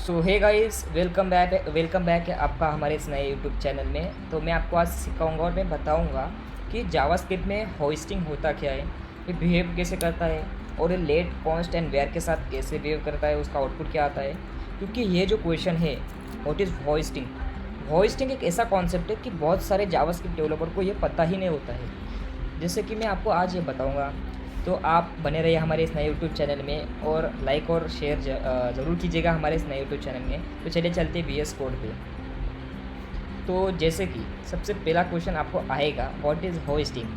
सो hey guys, welcome back है आपका हमारे इस नए यूट्यूब चैनल में। तो मैं आपको आज सिखाऊंगा और मैं बताऊंगा कि जावास्क्रिप्ट में होस्टिंग होता क्या है, ये बिहेव कैसे करता है और ये लेट कॉन्स्ट एंड वेयर के साथ कैसे बिहेव करता है, उसका आउटपुट क्या आता है। क्योंकि ये जो क्वेश्चन है व्हाट इज़ होस्टिंग एक ऐसा कॉन्सेप्ट है कि बहुत सारे जावास्क्रिप्ट डेवलपर को ये पता ही नहीं होता है। जैसे कि मैं आपको आज ये बताऊंगा, तो आप बने रहिए हमारे इस नए यूट्यूब चैनल में और लाइक और शेयर ज़रूर कीजिएगा हमारे इस नए यूट्यूब चैनल में। तो चलिए चलते VS कोड पे। तो जैसे कि सबसे पहला क्वेश्चन आपको आएगा, व्हाट इज़ होस्टिंग।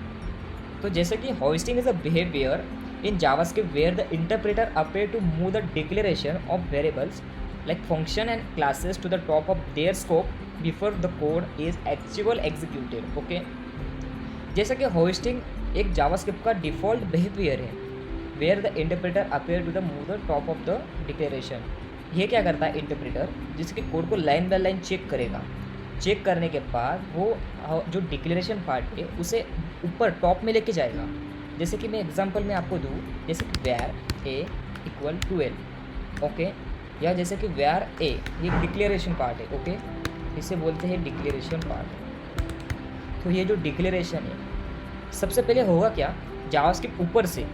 तो जैसे कि hoisting is a behaviour in JavaScript where the interpreter appear to move the declaration of variables like function and classes to the top of their scope before the code is actual executed। Okay, जैसा कि hoisting एक JavaScript का default behaviour है where the interpreter appear to the move the top of the declaration. ये क्या करता है interpreter, जिसके कोड को लाइन बाय लाइन चेक करेगा। चेक करने के बाद वो जो डिक्लेरेशन पार्ट है उसे ऊपर टॉप में लेके जाएगा। जैसे कि मैं एग्जांपल में आपको दूँ, जैसे कि वेयर ए इक्वल 12। ओके, या जैसे कि वेयर ए ये डिक्लेरेशन पार्ट है। ओके, इसे बोलते हैं डिक्लेरेशन पार्ट। तो ये जो डिक्लेरेशन है, सबसे पहले होगा क्या, जावास्क्रिप्ट ऊपर से,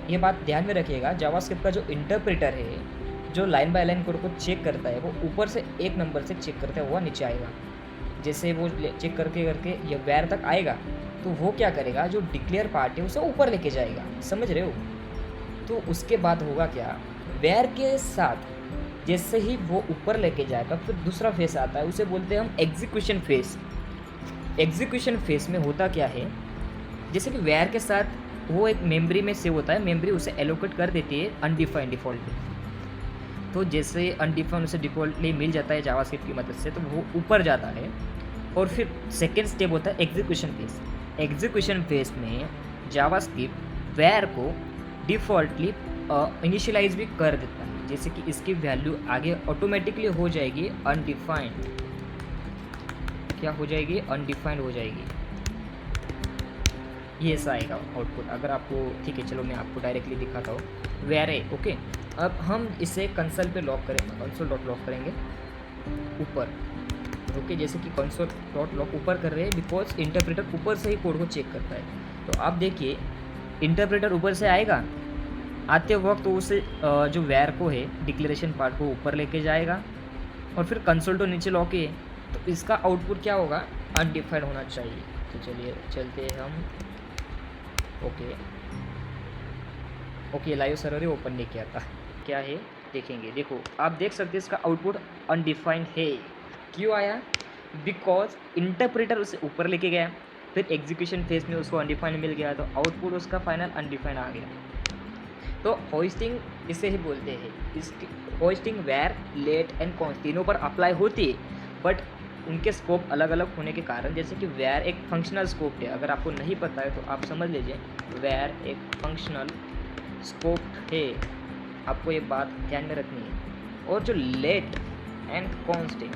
ये बात ध्यान में रखिएगा, जावास्क्रिप्ट का जो इंटरप्रेटर है जो लाइन बाय लाइन कोड को चेक करता है, वो ऊपर से एक नंबर से चेक करता हुआ नीचे आएगा। जैसे वो चेक करके करके ये वेयर तक आएगा, तो वो क्या करेगा, जो डिक्लेयर पार्ट है उसे ऊपर लेके जाएगा। समझ रहे हो। तो उसके बाद होगा क्या, वेयर के साथ जैसे ही वो ऊपर लेके जाएगा, फिर दूसरा फेस आता है, उसे बोलते हैं हम एग्जीक्यूशन फेस। एग्जीक्यूशन फेस में होता क्या है, जैसे कि वेयर के साथ वो एक मेमोरी में सेव होता है, मेमोरी उसे एलोकेट कर देती है अनडिफाइंड डिफ़ॉल्टली। तो जैसे अनडिफाइंड उसे डिफ़ॉल्टली मिल जाता है जावास्क्रिप्ट की मदद से, तो वो ऊपर जाता है। और फिर सेकेंड स्टेप होता है एग्जीक्यूशन फेस। एग्जीक्यूशन फेस में जावास्क्रिप्ट वेयर को डिफ़ॉल्टली इनिशियलाइज भी कर देता है, जैसे कि इसकी वैल्यू आगे ऑटोमेटिकली हो जाएगी अनडिफाइंड। क्या हो जाएगी, अनडिफाइंड हो जाएगी। ये ऐसा आएगा आउटपुट। अगर आपको ठीक है, चलो मैं आपको डायरेक्टली दिखाता हूँ। वेयर है। ओके, अब हम इसे कंसोल पे लॉक करेंगे, कंसोल डॉट लॉक करेंगे ऊपर। ओके, जैसे कि कंसोल डॉट लॉक ऊपर कर रहे हैं बिकॉज इंटरप्रेटर ऊपर से ही कोड को चेक करता है। तो आप देखिए, इंटरप्रेटर ऊपर से आएगा, आते वक्त तो उसे जो वेयर को है डिक्लेरेशन पार्ट को ऊपर लेके जाएगा, और फिर कंसोल तो नीचे लॉक है, तो इसका आउटपुट क्या होगा, अनडिफाइंड होना चाहिए। तो चलिए चलते हैं हम। ओके, लाइव सर्वर ही ओपन नहीं किया था, क्या है देखेंगे। देखो, आप देख सकते हैं इसका आउटपुट अनडिफाइंड है। क्यों आया, बिकॉज इंटरप्रेटर उसे ऊपर लेके गया, फिर एग्जीक्यूशन फेज में उसको अनडिफाइंड मिल गया, तो आउटपुट उसका फाइनल अनडिफाइंड आ गया। तो होस्टिंग इसे ही बोलते हैं। इसकी hoisting where, let and const तीनों पर अप्लाई होती है, बट उनके स्कोप अलग अलग होने के कारण, जैसे कि वेयर एक फंक्शनल स्कोप है। अगर आपको नहीं पता है तो आप समझ लीजिए, वेयर एक फंक्शनल स्कोप है, आपको ये बात ध्यान में रखनी है। और जो लेट एंड कॉन्स्ट है,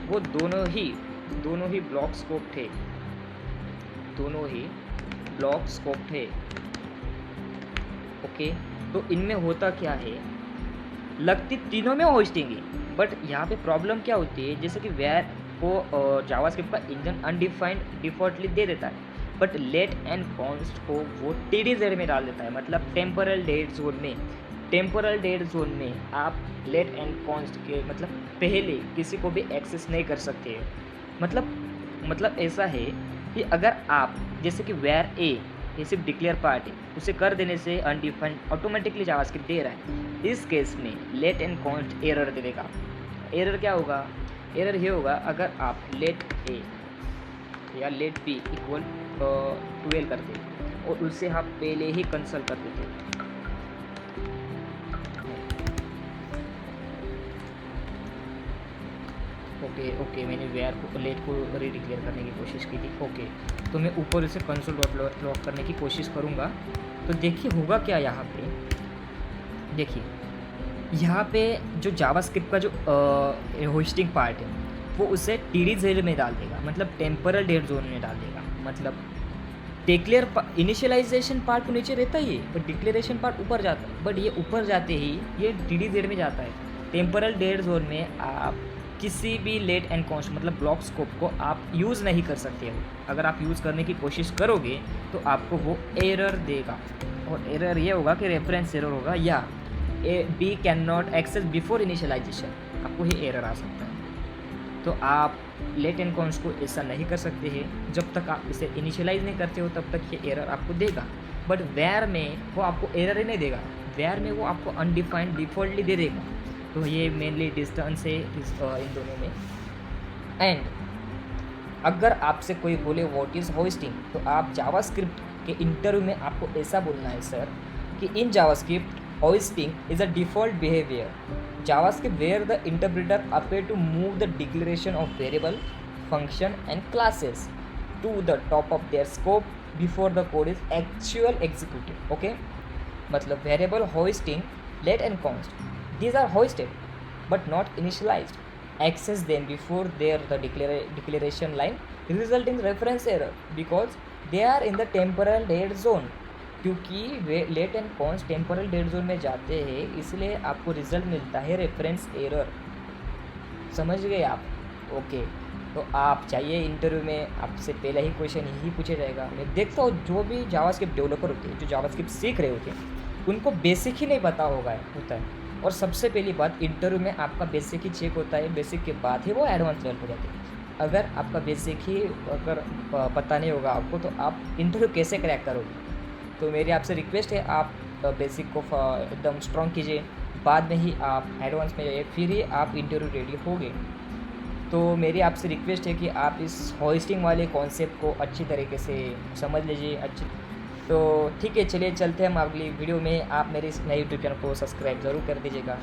वो दोनों ही ब्लॉक स्कोप थे, दोनों ही ब्लॉक स्कोप थे। ओके, तो इनमें होता क्या है, लगती तीनों में होस्टिंग है, बट यहाँ पे प्रॉब्लम क्या होती है, जैसे कि वेयर को जावास्क्रिप्ट का इंजन अनडिफाइंड डिफॉल्टली दे देता है, बट लेट एंड कॉन्स्ट को वो TDZ में डाल देता है, मतलब टेम्पोरल डेट जोन में। टेम्पोरल डेट जोन में आप लेट एंड कॉन्स्ट के मतलब पहले किसी को भी एक्सेस नहीं कर सकते। मतलब ऐसा है कि अगर आप जैसे कि वेयर ए ये सिर्फ डिक्लेयर पार्ट है, उसे कर देने से अनडिफाइंड ऑटोमेटिकली जावास्क्रिप्ट दे रहा है। इस केस में लेट एंड कॉन्स्ट एरर दे देगा। एरर क्या होगा, एरर ये होगा, अगर आप लेट ए या लेट बी इक्वल 12 करते और उससे आप पहले ही कंसोल कर देते। ओके, मैंने वेयर को लेट को रीडिक्लेयर करने की कोशिश की थी। ओके, तो मैं ऊपर इसे कंसोल डॉट लॉक करने की कोशिश करूँगा। तो देखिए होगा क्या, यहाँ पे देखिए, यहाँ पे जो जावास्क्रिप्ट का जो होस्टिंग पार्ट है, वो उसे TDZ में डाल देगा, मतलब टेम्पोरल डेट जोन में डाल देगा। मतलब डिक्लेयर इनिशियलाइजेशन पार्ट तो नीचे रहता ही है, बट डिक्लेरेशन पार्ट ऊपर जाता है, बट ये ऊपर जाते ही ये TDZ में जाता है। टेम्पोरल डेड जोन में आप किसी भी लेट एंड कॉन्स्ट मतलब ब्लॉक स्कोप को आप यूज़ नहीं कर सकते हो। अगर आप यूज़ करने की कोशिश करोगे तो आपको वो एरर देगा, और एरर ये होगा कि रेफरेंस एरर होगा या b can not access before initialisation, आपको ये एरर आ सकता है। तो आप लेट एंड कॉन्स्ट को ऐसा नहीं कर सकते हैं, जब तक आप इसे इनिशियलाइज नहीं करते हो तब तक ये एरर आपको देगा। बट वेयर में वो आपको एरर ही नहीं देगा, वेयर में वो आपको अनडिफाइंड डिफ़ॉल्टली दे देगा। तो ये मेनली डिस्टेंस है इन दोनों में। एंड अगर आपसे कोई बोले व्हाट इज़ होस्टिंग, तो आप जावास्क्रिप्ट के इंटरव्यू में आपको ऐसा बोलना है सर कि in JavaScript hosting is a default behaviour JavaScript where the interpreter appear to move the declaration of variable, function and classes to the top of their scope before the code is actual executed. Okay, मतलब variable hoisting, let and const, these are hoisted but not initialized. Access them before their the declaration line result in reference error because they are in the temporal dead zone. क्योंकि वे late and cons temporal dead zone में जाते हैं, इसलिए आपको result मिलता है reference error. समझ गए आप? ओके, तो आप चाहिए इंटरव्यू में आपसे पहला ही क्वेश्चन यही पूछा जाएगा। मैं देखता हूँ जो भी जावास्क्रिप्ट डेवलपर होते हैं, जो जावास्क्रिप्ट सीख रहे होते हैं, उनको बेसिक ही नहीं पता होता है। और सबसे पहली बात, इंटरव्यू में आपका बेसिक ही चेक होता है, बेसिक के बाद ही वो एडवांस लेवल पर जाते हैं। अगर आपका बेसिक ही अगर पता नहीं होगा आपको, तो आप इंटरव्यू कैसे क्रैक करोगे? तो मेरी आपसे रिक्वेस्ट है, आप बेसिक को एकदम स्ट्रॉन्ग कीजिए, बाद में ही आप एडवांस में जाइए, फिर ही आप इंटरव्यू रेडी होगे। तो मेरी आपसे रिक्वेस्ट है कि आप इस होस्टिंग वाले कॉन्सेप्ट को अच्छी तरीके से समझ लीजिए। तो ठीक है, चलिए चलते हैं हम अगली वीडियो में। आप मेरे इस नए यूट्यूब चैनल को सब्सक्राइब ज़रूर कर दीजिएगा।